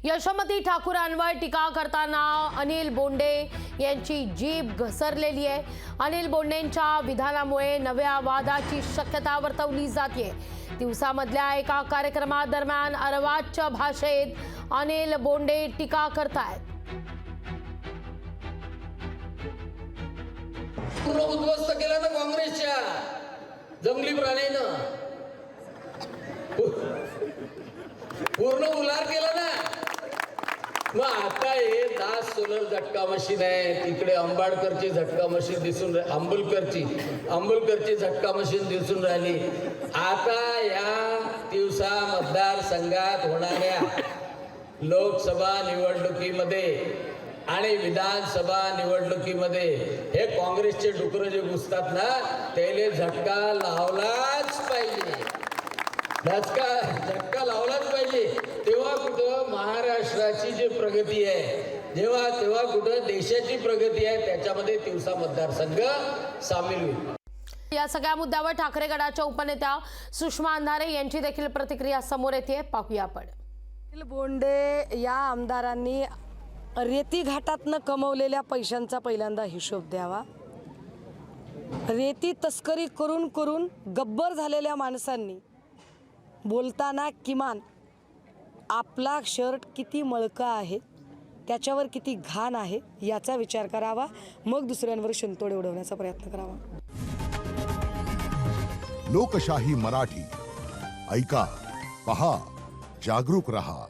यशोमती ठाकूरांवर टीका करताना अनिल बोंडे यांची जीभ घसरलेली आहे। अनिल बोंडेंच्या विधानामुळे नव्या वादाची शक्यता वर्तवली जाते। दिवसामधल्या एका कार्यक्रमादरम्यान अर्वाच्य भाषेत अनिल बोंडे टीका करतायत। पूर्ण उद्ध्वस्त केलं ना काँग्रेसच्या जंगली प्राण्यानं, पूर्ण उलार केला ना। मग आता हे 10 सोलर झटका मशीन आहे, तिकडे अंबाडकरची झटका मशीन दिसून अंबुलकरची झटका मशीन दिसून राहिली। आता या तिवसा मतदारसंघात होणाऱ्या लोकसभा निवडणुकीमध्ये आणि विधानसभा निवडणुकीमध्ये हे काँग्रेसचे डुकर जे घुसतात ना, त्याला झटका लावलाच पाहिजे, झटका लावलाच पाहिजे। तेव्हा कुठं महाराष्ट्राची जी प्रगती आहे, तेव्हा कुठं देशाची प्रगती आहे, त्याच्यामध्ये तिवसा मतदारसंघ सामील होईल। या सगळ्या मुद्द्यावर ठाकरे गटाच्या उपनेत्या सुषमा अंधारे यांची देखील प्रतिक्रिया समोर येते, पाहूया आपण। अनिल बोंडे या आमदारांनी रेती घाटातनं कमवलेल्या पैशांचा पहिल्यांदा हिशोब द्यावा। रेती तस्करी करून करून गब्बर झालेल्या माणसांनी बोलताना किमान आपला शर्ट किती मळका आहे, त्याच्यावर किती घाण आहे याचा विचार करावा, मग दुसऱ्यांवर शिंतोडे उडवण्याचा प्रयत्न करावा। लोकशाही मराठी ऐका, पहा, जागरूक रहा।